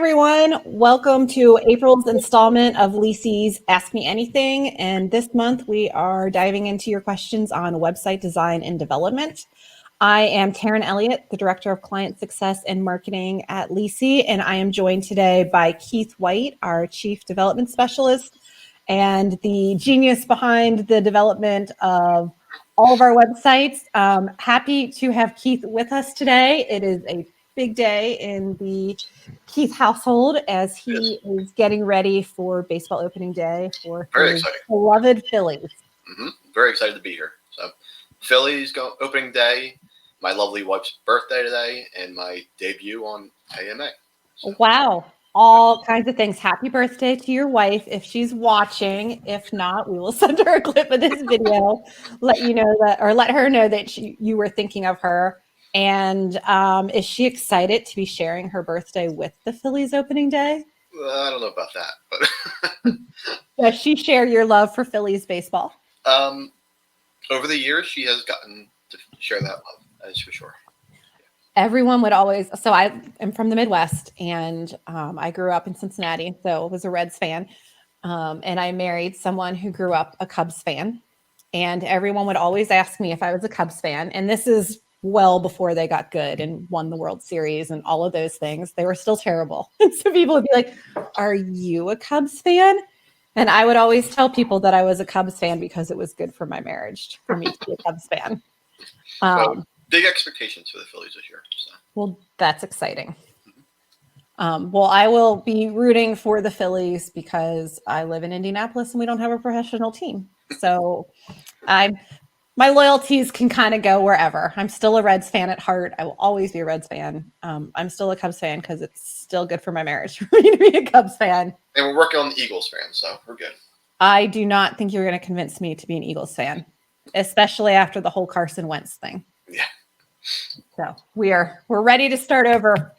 everyone. Welcome to April's installment of LISI's Ask Me Anything. And this month we are diving into your questions on website design and development. I am Taryn Elliott, the Director of Client Success and Marketing at LISI, and I am joined today by Keith White, our Chief Development Specialist and the genius behind the development of all of our websites. Happy to have Keith with us today. It is a big day in the Keith household as he is getting ready for baseball opening day for his beloved Phillies. Very excited to be here. So Phillies opening day, my lovely wife's birthday today, and my debut on AMA. So. Wow. All kinds of things. Happy birthday to your wife if she's watching. If not, we will send her a clip of this video, let her know that you were thinking of her. And is she excited to be sharing her birthday with the Phillies opening day? I don't know about that, but does she share your love for Phillies baseball? Over the years, she has gotten to share that love, that's for sure. Everyone would always, so I am from the Midwest and I grew up in Cincinnati, so I was a Reds fan. And I married someone who grew up a Cubs fan. And everyone would always ask me if I was a Cubs fan. And this is well before they got good and won the World Series and all of those things. They were still terrible. And so people would be like, are you a Cubs fan? And I would always tell people that I was a Cubs fan because it was good for my marriage for me to be a Cubs fan. Big expectations for the Phillies this year. So. Well, that's exciting. Well, I will be rooting for the Phillies because I live in Indianapolis and we don't have a professional team. So my loyalties can kind of go wherever. I'm still a Reds fan at heart. I will always be a Reds fan. I'm still a Cubs fan because it's still good for my marriage for me to be a Cubs fan. And we're working on the Eagles fan, so we're good. I do not think you're going to convince me to be an Eagles fan, especially after the whole Carson Wentz thing. Yeah. So we're ready to start over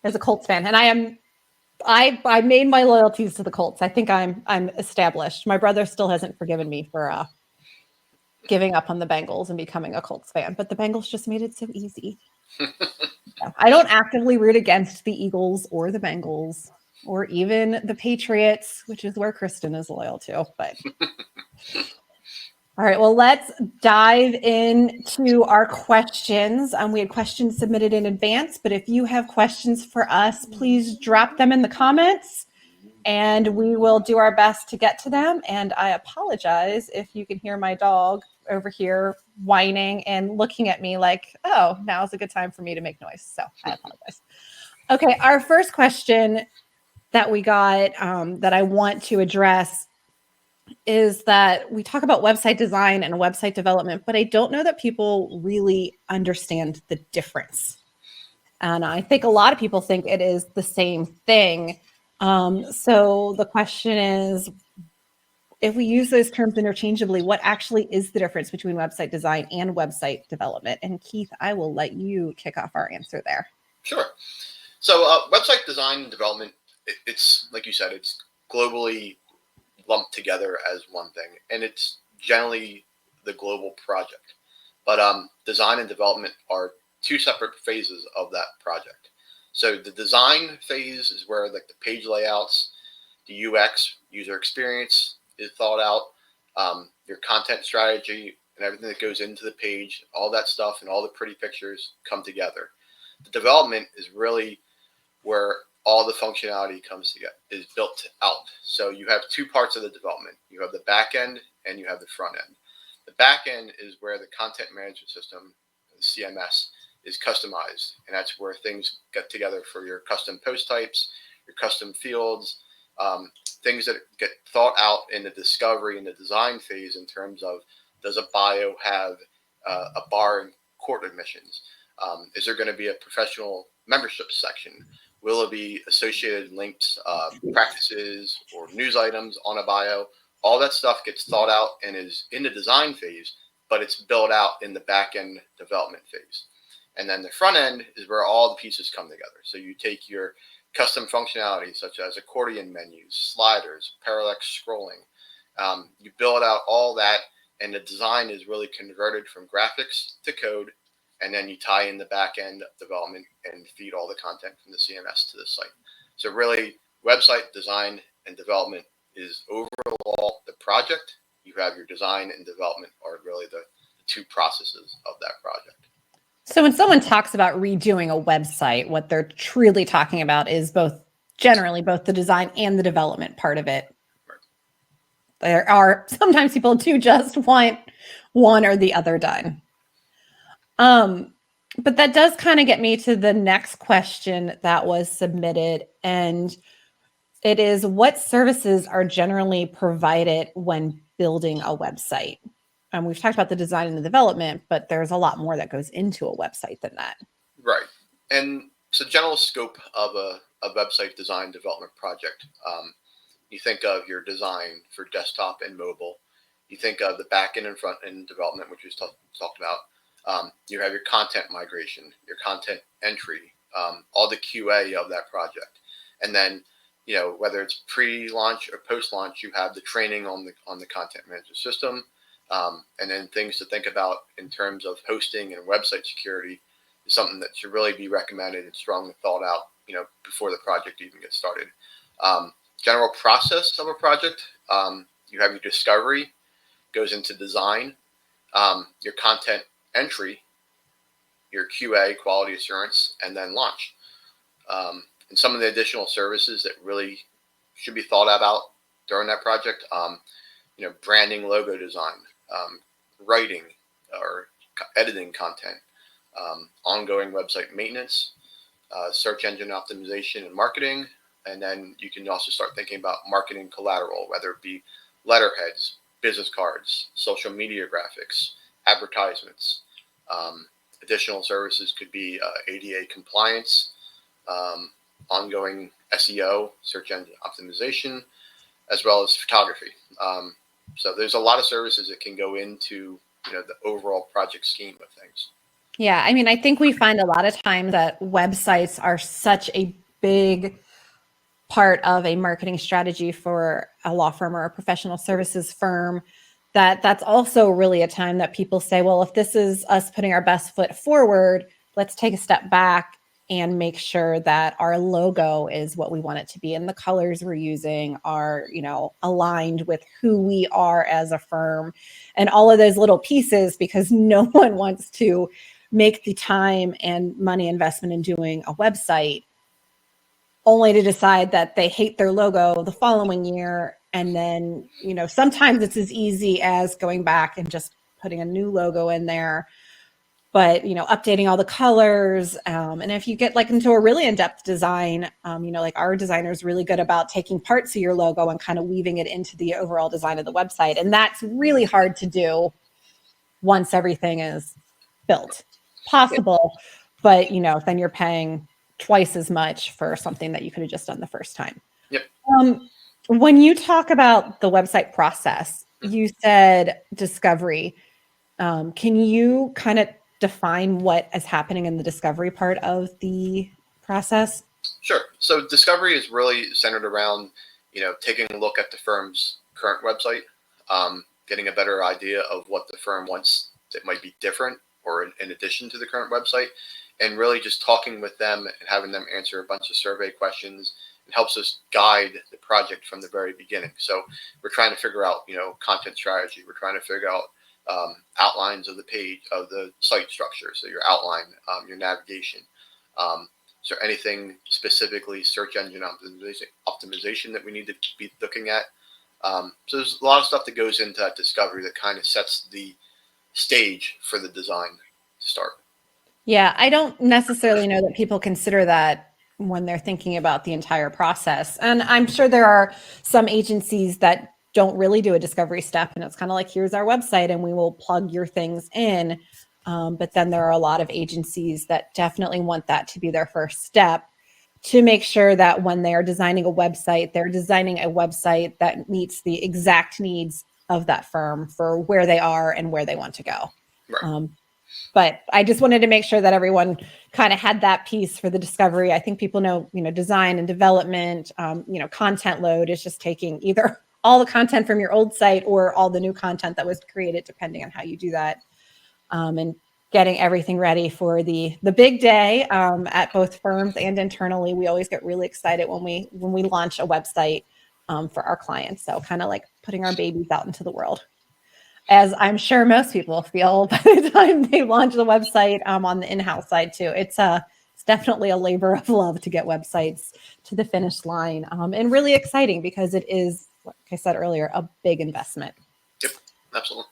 as a Colts fan. And I made my loyalties to the Colts. I think I'm established. My brother still hasn't forgiven me for giving up on the Bengals and becoming a Colts fan, but the Bengals just made it so easy. So I don't actively root against the Eagles or the Bengals or even the Patriots, which is where Kristen is loyal to, but all right, well, let's dive into our questions. We had questions submitted in advance, but if you have questions for us, please drop them in the comments and we will do our best to get to them. And I apologize if you can hear my dog over here whining and looking at me like, oh, now's a good time for me to make noise. So I apologize. Okay, our first question that we got that I want to address is that we talk about website design and website development, but I don't know that people really understand the difference. And I think a lot of people think it is the same thing. So the question is, if we use those terms interchangeably, what actually is the difference between website design and website development? And Keith, I will let you kick off our answer there. Sure. So website design and development, it's like you said, it's globally lumped together as one thing, and it's generally the global project. But design and development are two separate phases of that project. So the design phase is where like the page layouts, the UX, user experience is thought out, your content strategy and everything that goes into the page, all that stuff and all the pretty pictures come together. The development is really where all the functionality comes together, is built out. So you have two parts of the development. You have the back end and you have the front end. The back end is where the content management system, the CMS, is customized. And that's where things get together for your custom post types, your custom fields, things that get thought out in the discovery and the design phase in terms of, does a bio have a bar and court admissions? Is there going to be a professional membership section? Will it be associated linked practices or news items on a bio? All that stuff gets thought out and is in the design phase, but it's built out in the back end development phase. And then the front end is where all the pieces come together. So you take your custom functionality, such as accordion menus, sliders, parallax scrolling. You build out all that, and the design is really converted from graphics to code. And then you tie in the back end development and feed all the content from the CMS to the site. So really, website design and development is overall the project. You have your design and development are really the two processes of that project. So when someone talks about redoing a website, what they're truly talking about is generally both the design and the development part of it. Right. There are sometimes people do just want one or the other done. But that does kind of get me to the next question that was submitted, and it is, what services are generally provided when building a website? And we've talked about the design and the development, but there's a lot more that goes into a website than that. Right. And so general scope of a website design development project, you think of your design for desktop and mobile. You think of the back end and front end development, which we talked about. You have your content migration, your content entry, all the QA of that project. And then, whether it's pre-launch or post-launch, you have the training on the content management system. And then things to think about in terms of hosting and website security is something that should really be recommended and strongly thought out, before the project even gets started. General process of a project, you have your discovery, goes into design, your content entry, your QA, quality assurance, and then launch. And some of the additional services that really should be thought about during that project, branding, logo design, writing or editing content, ongoing website maintenance, search engine optimization and marketing. And then you can also start thinking about marketing collateral, whether it be letterheads, business cards, social media graphics, advertisements. Additional services could be ADA compliance, ongoing SEO, search engine optimization, as well as photography. So there's a lot of services that can go into the overall project scheme of things. Yeah, I mean, I think we find a lot of times that websites are such a big part of a marketing strategy for a law firm or a professional services firm, that's also really a time that people say, well, if this is us putting our best foot forward, let's take a step back and make sure that our logo is what we want it to be, and the colors we're using are, aligned with who we are as a firm, and all of those little pieces, because no one wants to make the time and money investment in doing a website only to decide that they hate their logo the following year. And then, sometimes it's as easy as going back and just putting a new logo in there, but, updating all the colors. And if you get into a really in-depth design, like our designer is really good about taking parts of your logo and kind of weaving it into the overall design of the website. And that's really hard to do once everything is built. Possible, but, then you're paying twice as much for something that you could have just done the first time. Yep. When you talk about the website process, you said discovery. Can you kind of define what is happening in the discovery part of the process? Sure. So discovery is really centered around, taking a look at the firm's current website, getting a better idea of what the firm wants that might be different or in addition to the current website, and really just talking with them and having them answer a bunch of survey questions. It helps us guide the project from the very beginning. So we're trying to figure out, content strategy. We're trying to figure out outlines of the page, of the site structure. So your outline, your navigation. So anything specifically search engine optimization that we need to be looking at. So there's a lot of stuff that goes into that discovery that kind of sets the stage for the design to start. Yeah, I don't necessarily know that people consider that when they're thinking about the entire process. And I'm sure there are some agencies that don't really do a discovery step, and it's kind of like, here's our website and we will plug your things in. But then there are a lot of agencies that definitely want that to be their first step, to make sure that when they are designing a website, they're designing a website that meets the exact needs of that firm for where they are and where they want to go. Right. But I just wanted to make sure that everyone kind of had that piece for the discovery. I think people know, design and development, content load is just taking either all the content from your old site or all the new content that was created, depending on how you do that. And getting everything ready for the big day at both firms and internally. We always get really excited when we launch a website for our clients. So kind of like putting our babies out into the world, as I'm sure most people feel by the time they launch the website on the in-house side too. It's definitely a labor of love to get websites to the finish line, and really exciting because it is, like I said earlier, a big investment. Yep, absolutely.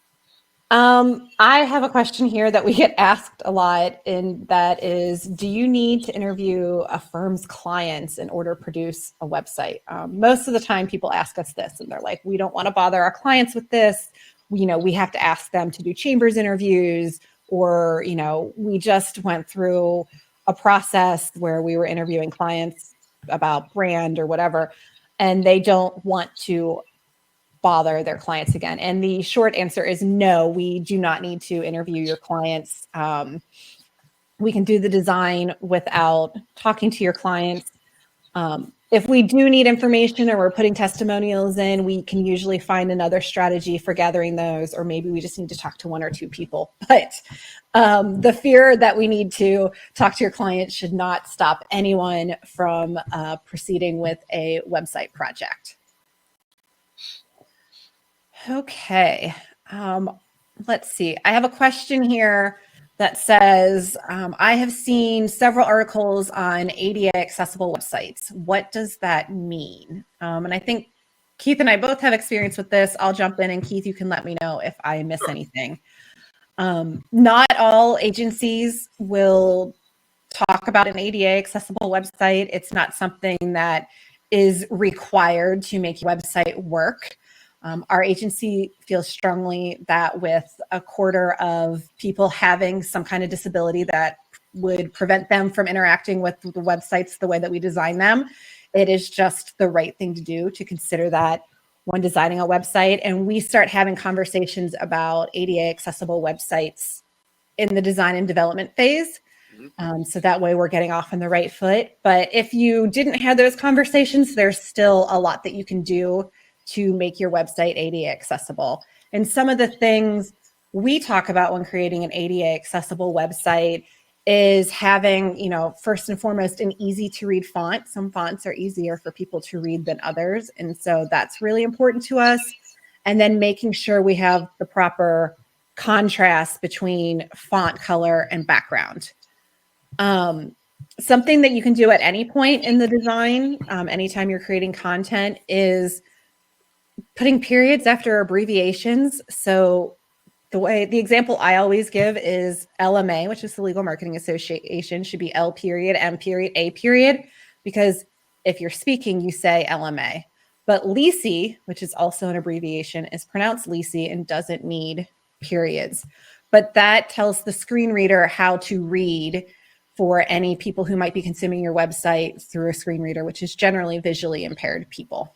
I have a question here that we get asked a lot, and that is, do you need to interview a firm's clients in order to produce a website? Most of the time people ask us this and they're like, we don't want to bother our clients with this. We have to ask them to do chambers interviews, or, we just went through a process where we were interviewing clients about brand or whatever, and they don't want to bother their clients again. And the short answer is no, we do not need to interview your clients. We can do the design without talking to your clients. If we do need information or we're putting testimonials in, we can usually find another strategy for gathering those, or maybe we just need to talk to one or two people. But the fear that we need to talk to your client should not stop anyone from proceeding with a website project. Okay. Let's see. I have a question here that says, I have seen several articles on ADA accessible websites. What does that mean? And I think Keith and I both have experience with this. I'll jump in, and Keith, you can let me know if I miss anything. Not all agencies will talk about an ADA accessible website. It's not something that is required to make your website work. Our agency feels strongly that with a quarter of people having some kind of disability that would prevent them from interacting with the websites the way that we design them, it is just the right thing to do to consider that when designing a website. And we start having conversations about ADA accessible websites in the design and development phase. So that way we're getting off on the right foot. But if you didn't have those conversations, there's still a lot that you can do to make your website ADA accessible. And some of the things we talk about when creating an ADA accessible website is having, first and foremost, an easy to read font. Some fonts are easier for people to read than others. And so that's really important to us. And then making sure we have the proper contrast between font color and background. Something that you can do at any point in the design, anytime you're creating content, is putting periods after abbreviations. So the example I always give is LMA, which is the Legal Marketing Association, should be L period, M period, A period, because if you're speaking, you say LMA. But LISI, which is also an abbreviation, is pronounced LISI and doesn't need periods. But that tells the screen reader how to read for any people who might be consuming your website through a screen reader, which is generally visually impaired people.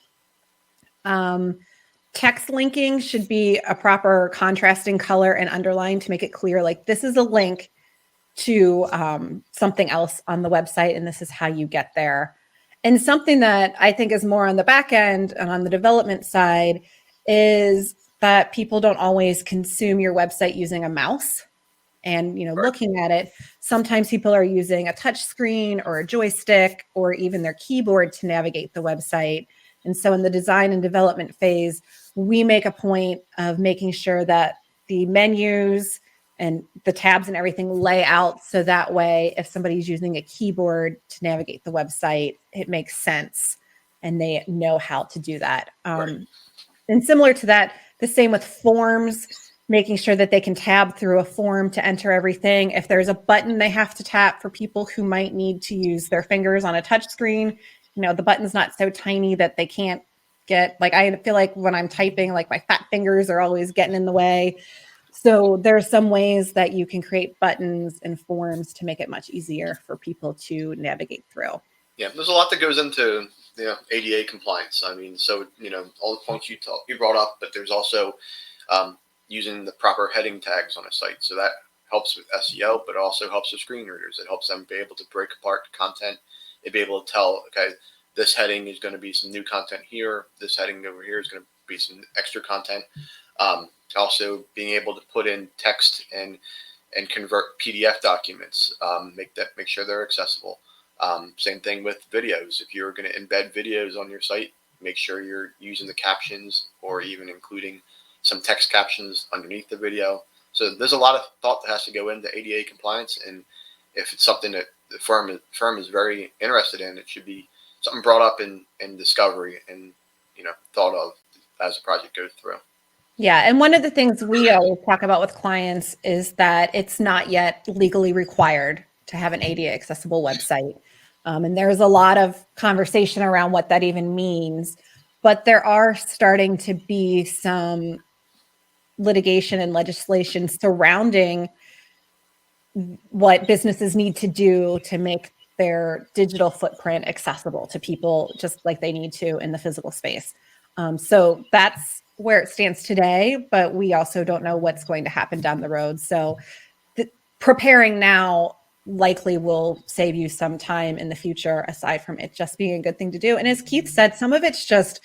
Text linking should be a proper contrasting color and underline to make it clear, like this is a link to something else on the website, and this is how you get there. And something that I think is more on the back end and on the development side is that people don't always consume your website using a mouse. And, looking at it, sometimes people are using a touch screen or a joystick or even their keyboard to navigate the website. And so in the design and development phase, we make a point of making sure that the menus and the tabs and everything lay out so that way if somebody's using a keyboard to navigate the website, it makes sense and they know how to do that. Right. And similar to that, the same with forms, making sure that they can tab through a form to enter everything. If there's a button they have to tap for people who might need to use their fingers on a touch screen, the button's not so tiny that they can't get, like, I feel like when I'm typing, like my fat fingers are always getting in the way. So there are some ways that you can create buttons and forms to make it much easier for people to navigate through. Yeah, there's a lot that goes into ADA compliance. I mean, so all the points you brought up, but there's also using the proper heading tags on a site. So that helps with SEO, but it also helps with screen readers. It helps them be able to break apart content and be able to tell, okay, this heading is going to be some new content here. This heading over here is going to be some extra content. Also being able to put in text and and convert PDF documents. Make sure they're accessible. Same thing with videos. If you're going to embed videos on your site, make sure you're using the captions or even including some text captions underneath the video. So there's a lot of thought that has to go into ADA compliance, and if it's something that the firm is very interested in, it should be something brought up in discovery and thought of as the project goes through. Yeah, and one of the things we always talk about with clients is that it's not yet legally required to have an ADA accessible website. And there's a lot of conversation around what that even means, but there are starting to be some litigation and legislation surrounding what businesses need to do to make their digital footprint accessible to people just like they need to in the physical space. So that's where it stands today, but we also don't know what's going to happen down the road. So preparing now likely will save you some time in the future, aside from it just being a good thing to do. And as Keith said, some of it's just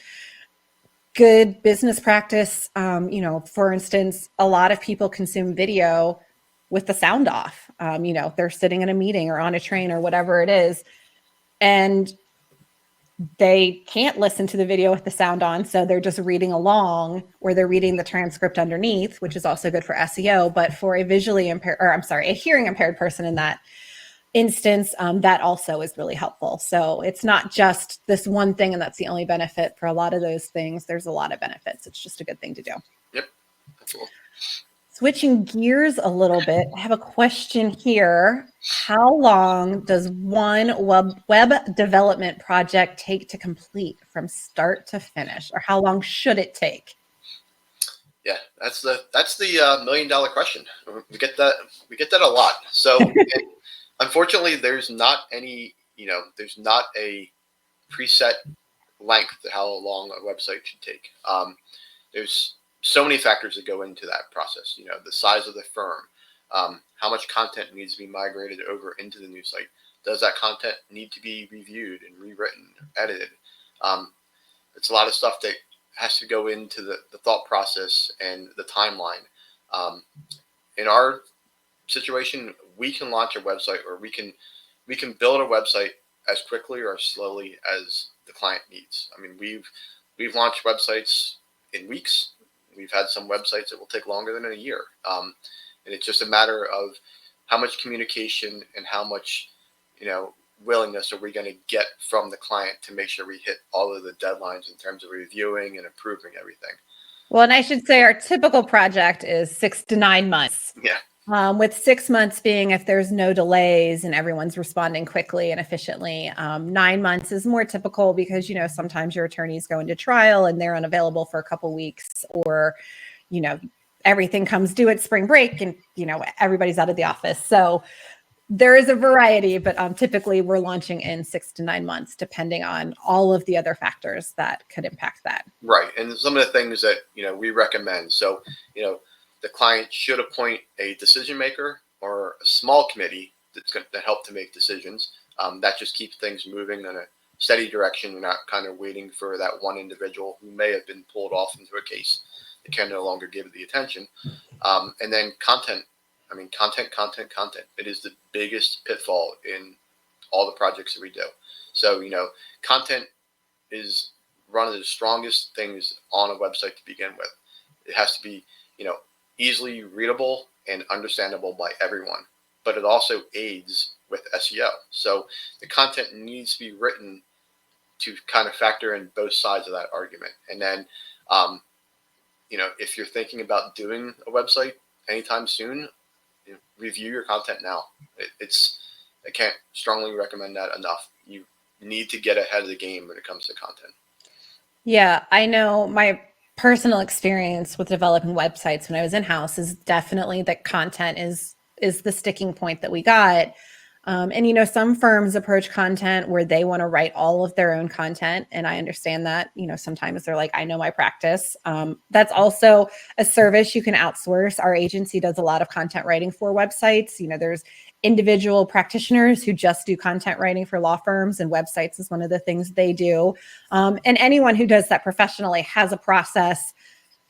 good business practice. For instance, a lot of people consume video with the sound off. They're sitting in a meeting or on a train or whatever it is, and they can't listen to the video with the sound on. So they're just reading along, or they're reading the transcript underneath, which is also good for SEO. But for a a hearing impaired person in that instance, that also is really helpful. So it's not just this one thing, and that's the only benefit. For a lot of those things, there's a lot of benefits. It's just a good thing to do. Yep. Cool. Switching gears a little bit, I have a question here. How long does one web development project take to complete from start to finish, or how long should it take? Yeah, that's the $1 million question. We get that a lot. So unfortunately, there's not any, there's not a preset length to how long a website should take. There's so many factors that go into that process. The size of the firm, how much content needs to be migrated over into the new site. Does that content need to be reviewed and rewritten, edited? It's a lot of stuff that has to go into the thought process and the timeline. In our situation, we can launch a website, or we can build a website as quickly or as slowly as the client needs. I mean, we've launched websites in weeks. We've had some websites that will take longer than a year. And it's just a matter of how much communication and how much, willingness are we going to get from the client to make sure we hit all of the deadlines in terms of reviewing and approving everything. Well, and I should say our typical project is 6 to 9 months. Yeah. With 6 months being if there's no delays and everyone's responding quickly and efficiently. 9 months is more typical because, sometimes your attorneys go into trial and they're unavailable for a couple weeks, or, everything comes due at spring break and, everybody's out of the office. So there is a variety, but typically we're launching in 6 to 9 months, depending on all of the other factors that could impact that. Right. And some of the things that, we recommend. So, the client should appoint a decision maker or a small committee that's going to help to make decisions. That just keeps things moving in a steady direction. You're not kind of waiting for that one individual who may have been pulled off into a case that can no longer give it the attention. And then content. I mean, content. It is the biggest pitfall in all the projects that we do. So, content is one of the strongest things on a website to begin with. It has to be, easily readable and understandable by everyone, but it also aids with SEO. So the content needs to be written to kind of factor in both sides of that argument. And then, if you're thinking about doing a website anytime soon, review your content now. I can't strongly recommend that enough. You need to get ahead of the game when it comes to content. Yeah, I know my personal experience with developing websites when I was in-house is definitely that content is the sticking point that we got. And, some firms approach content where they want to write all of their own content. And I understand that, sometimes they're like, I know my practice. That's also a service you can outsource. Our agency does a lot of content writing for websites. There's individual practitioners who just do content writing for law firms, and websites is one of the things they do. And anyone who does that professionally has a process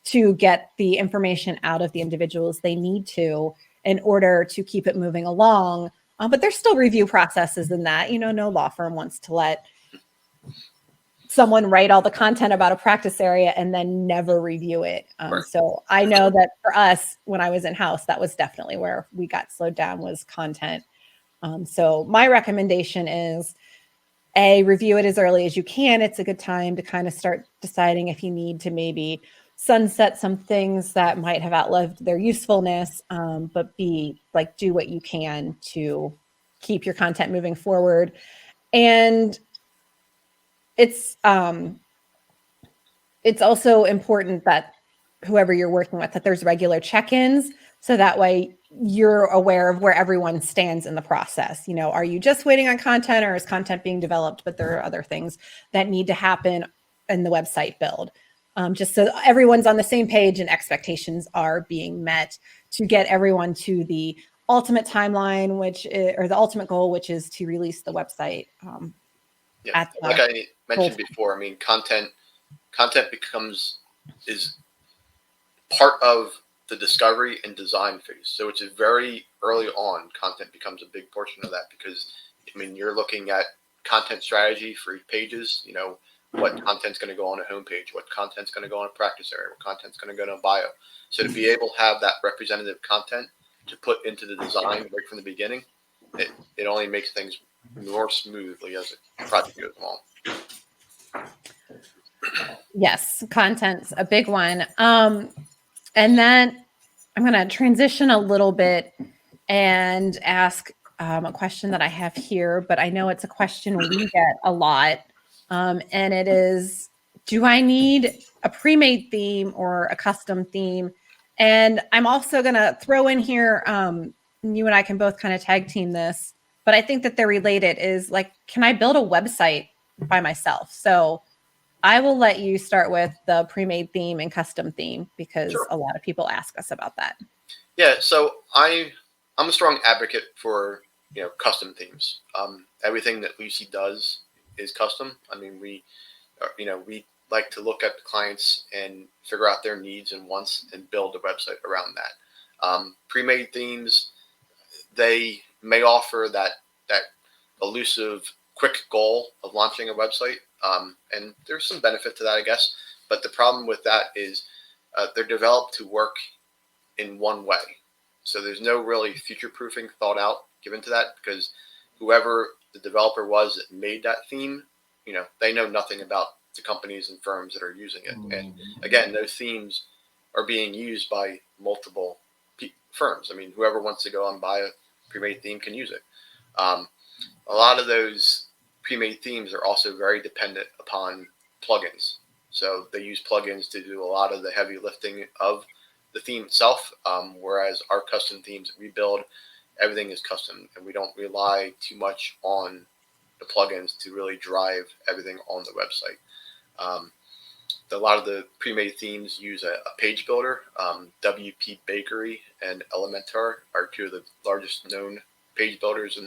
to get the information out of the individuals they need to. in order to keep it moving along. But there's still review processes in that. No law firm wants to let someone write all the content about a practice area and then never review it. Right. So I know that for us, when I was in-house, that was definitely where we got slowed down, was content. So my recommendation is, review it as early as you can. It's a good time to kind of start deciding if you need to maybe sunset some things that might have outlived their usefulness, but B, like, do what you can to keep your content moving forward. And it's also important that whoever you're working with, that there's regular check-ins, so that way you're aware of where everyone stands in the process. Are you just waiting on content, or is content being developed, but there are other things that need to happen in the website build, just so everyone's on the same page and expectations are being met to get everyone to the ultimate timeline, or the ultimate goal, which is to release the website. Like I mentioned before, I mean, content is part of the discovery and design phase. So it's a very early on, content becomes a big portion of that, because I mean, you're looking at content strategy for pages, what content's going to go on a homepage, what content's going to go on a practice area, what content's going to go in a bio. So to be able to have that representative content to put into the design right from the beginning, it only makes things more smoothly as the project goes along. Yes, content's a big one. And then I'm going to transition a little bit and ask a question that I have here, but I know it's a question we get a lot. And it is, do I need a pre-made theme or a custom theme? And I'm also going to throw in here, you and I can both kind of tag team this, but I think that they're related, is like, can I build a website by myself? So I will let you start with the pre-made theme and custom theme, because Sure. a lot of people ask us about that. Yeah, so I'm a strong advocate for custom themes. Everything that LISI does is custom. I mean, we like to look at the clients and figure out their needs and wants and build a website around that. Pre-made themes, they may offer that elusive, quick goal of launching a website, and there's some benefit to that, I guess. But the problem with that is they're developed to work in one way. So there's no really future-proofing thought out given to that, because whoever the developer was that made that theme, they know nothing about the companies and firms that are using it. And again, those themes are being used by multiple firms. I mean, whoever wants to go and buy a pre-made theme can use it. A lot of those pre-made themes are also very dependent upon plugins. So they use plugins to do a lot of the heavy lifting of the theme itself, whereas our custom themes that we build, everything is custom, and we don't rely too much on the plugins to really drive everything on the website. A lot of the pre-made themes use a page builder. WP Bakery and Elementor are two of the largest known page builders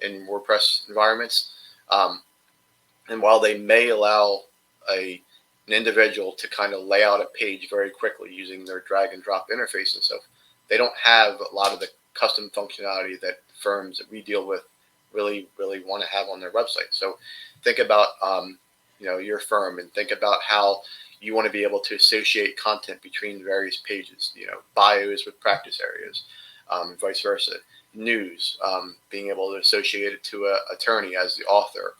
in WordPress environments. And while they may allow an individual to kind of lay out a page very quickly using their drag and drop interface and stuff, they don't have a lot of the custom functionality that firms that we deal with really want to have on their website. So think about your firm, and think about how you want to be able to associate content between various pages, bios with practice areas, vice versa. News, being able to associate it to an attorney as the author,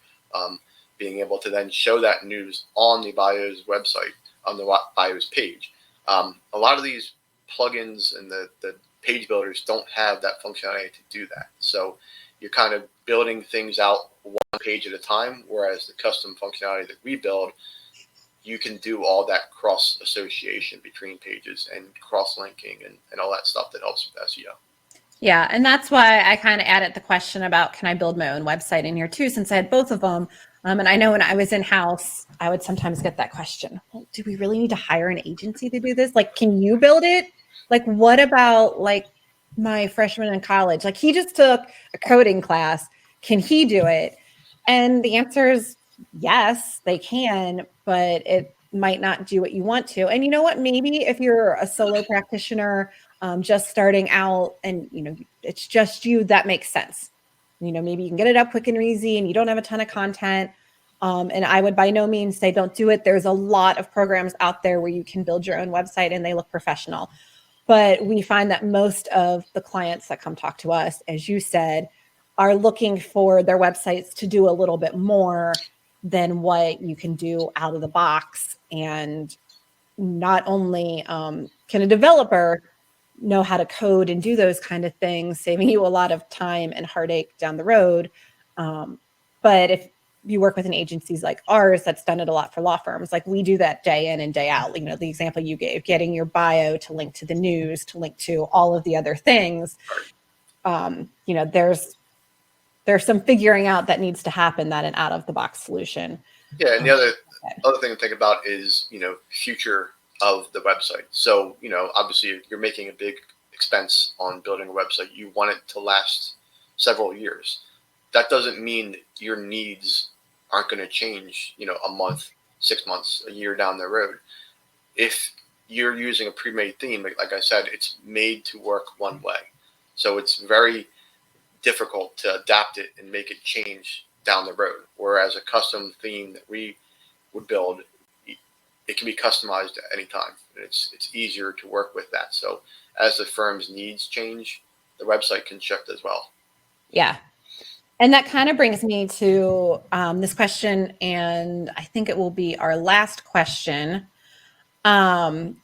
being able to then show that news on the bio's website, on the bio's page. A lot of these plugins and the page builders don't have that functionality to do that. So you're kind of building things out one page at a time, whereas the custom functionality that we build, you can do all that cross association between pages and cross linking and all that stuff that helps with SEO. Yeah, and that's why I kind of added the question about, can I build my own website in here too, since I had both of them. And I know when I was in-house, I would sometimes get that question, well, do we really need to hire an agency to do this? Like, can you build it? Like, what about like my freshman in college? Like, he just took a coding class. Can he do it? And the answer is yes, they can, but it might not do what you want to. And you know what? Maybe if you're a solo practitioner, just starting out and, it's just you, that makes sense. Maybe you can get it up quick and easy and you don't have a ton of content. And I would by no means say don't do it. There's a lot of programs out there where you can build your own website and they look professional. But we find that most of the clients that come talk to us, as you said, are looking for their websites to do a little bit more than what you can do out of the box. And not only can a developer know how to code and do those kind of things, saving you a lot of time and heartache down the road. But if you work with an agencies like ours that's done it a lot for law firms, like we do that day in and day out. The example you gave, getting your bio to link to the news, to link to all of the other things. There's some figuring out that needs to happen, that an out of the box solution. Yeah, and the other thing to think about is, future of the website. So, obviously you're making a big expense on building a website. You want it to last several years. That doesn't mean that your needs aren't going to change, a month, 6 months, a year down the road. If you're using a pre-made theme, like I said, it's made to work one way. So it's very difficult to adapt it and make it change down the road. Whereas a custom theme that we would build, it can be customized at any time. And it's easier to work with that. So as the firm's needs change, the website can shift as well. Yeah. And that kind of brings me to this question, and I think it will be our last question. And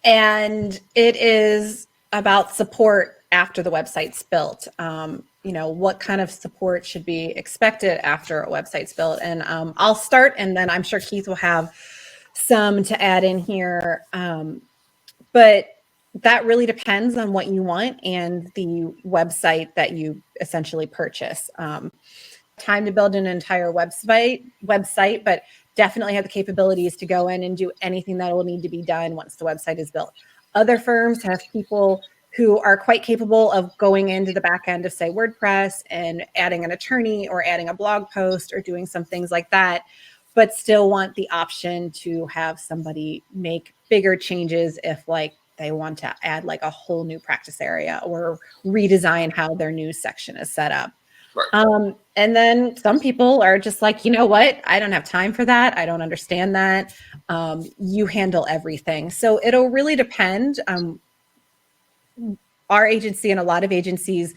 it is about support after the website's built. What kind of support should be expected after a website's built? And I'll start, and then I'm sure Keith will have some to add in here. But that really depends on what you want and the website that you essentially purchase. Time to build an entire website, but definitely have the capabilities to go in and do anything that will need to be done once the website is built. Other firms have people who are quite capable of going into the back end of, say, WordPress and adding an attorney or adding a blog post or doing some things like that, but still want the option to have somebody make bigger changes if they want to add a whole new practice area or redesign how their news section is set up. Right. And then some people are just like, you know what? I don't have time for that. I don't understand that. You handle everything. So it'll really depend. Our agency and a lot of agencies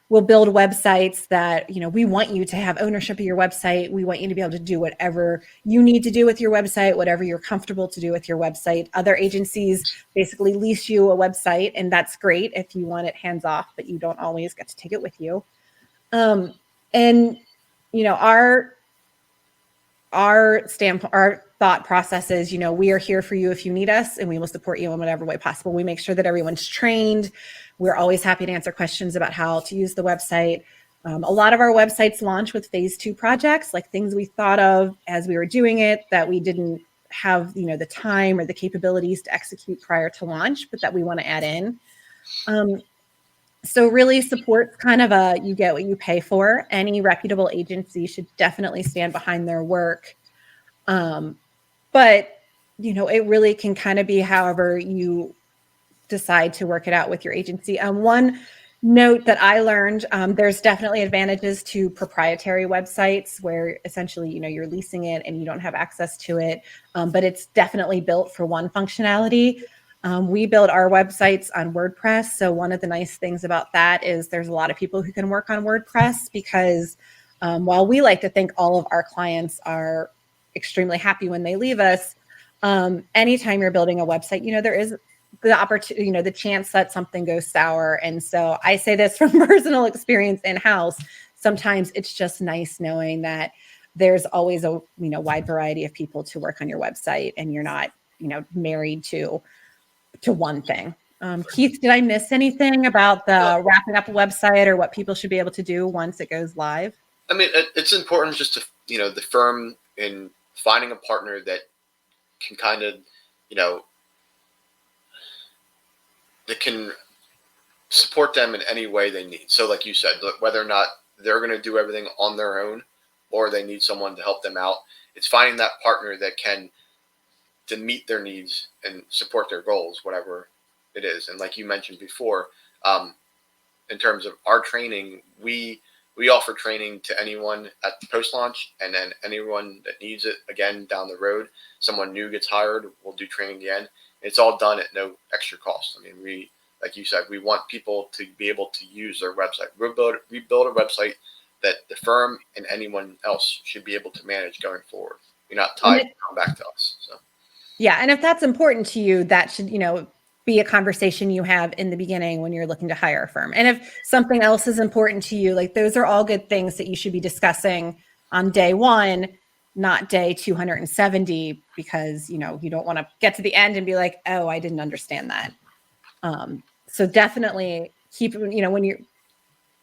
will build websites that, we want you to have ownership of your website. We want you to be able to do whatever you need to do with your website, whatever you're comfortable to do with your website. Other agencies basically lease you a website, and that's great if you want it hands off, but you don't always get to take it with you. And our thought process is, we are here for you if you need us, and we will support you in whatever way possible. We make sure that everyone's trained. We're always happy to answer questions about how to use the website. A lot of our websites launch with phase 2 projects, like things we thought of as we were doing it that we didn't have, the time or the capabilities to execute prior to launch, but that we want to add in. So really, support's kind of you get what you pay for. Any reputable agency should definitely stand behind their work. But, it really can kind of be however you decide to work it out with your agency. One note that I learned, there's definitely advantages to proprietary websites where essentially, you're leasing it and you don't have access to it, but it's definitely built for one functionality. We build our websites on WordPress. So one of the nice things about that is there's a lot of people who can work on WordPress because while we like to think all of our clients are extremely happy when they leave us, anytime you're building a website, there is the opportunity, the chance that something goes sour. And so I say this from personal experience in-house. Sometimes it's just nice knowing that there's always a, wide variety of people to work on your website and you're not, married to one thing. Keith, did I miss anything about the wrapping up a website or what people should be able to do once it goes live? I mean, it's important just to, the firm in finding a partner that can kind of, that can support them in any way they need. So like you said, whether or not they're going to do everything on their own or they need someone to help them out, it's finding that partner that can to meet their needs and support their goals, whatever it is. And like you mentioned before, in terms of our training, we offer training to anyone at the post launch, and then anyone that needs it again down the road. Someone new gets hired, we'll do training again. It's all done at no extra cost. I mean, we, like you said, we want people to be able to use their website. We build a website that the firm and anyone else should be able to manage going forward. You're not tied to come back to us. So yeah, and if that's important to you, that should, be a conversation you have in the beginning when you're looking to hire a firm. And if something else is important to you, like those are all good things that you should be discussing on day one, not day 270, because, you don't want to get to the end and be like, oh, I didn't understand that. So definitely keep,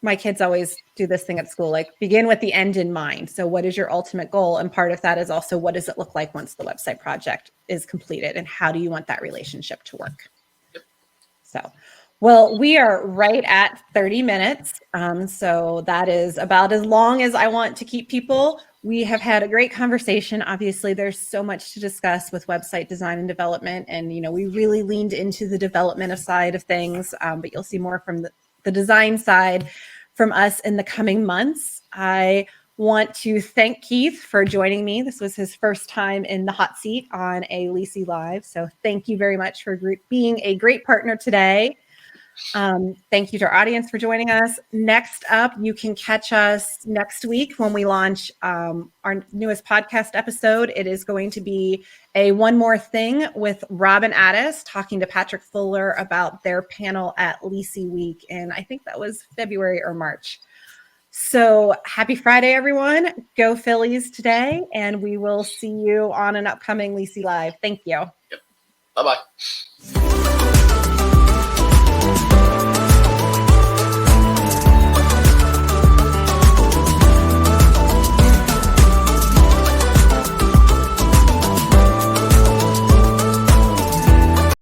my kids always do this thing at school, like begin with the end in mind. So what is your ultimate goal? And part of that is also, what does it look like once the website project is completed? And how do you want that relationship to work? So, well, we are right at 30 minutes. So that is about as long as I want to keep people. We have had a great conversation. Obviously, there's so much to discuss with website design and development. And, we really leaned into the development side of things, but you'll see more from the design side from us in the coming months. I want to thank Keith for joining me. This was his first time in the hot seat on a LISI Live. So thank you very much for being a great partner today. Thank you to our audience for joining us. Next up, you can catch us next week when we launch our newest podcast episode. It is going to be a One More Thing with Robin Addis talking to Patrick Fuller about their panel at LISI Week. And I think that was February or March. So happy Friday, everyone. Go Phillies today. And we will see you on an upcoming LISI Live. Thank you. Bye-bye.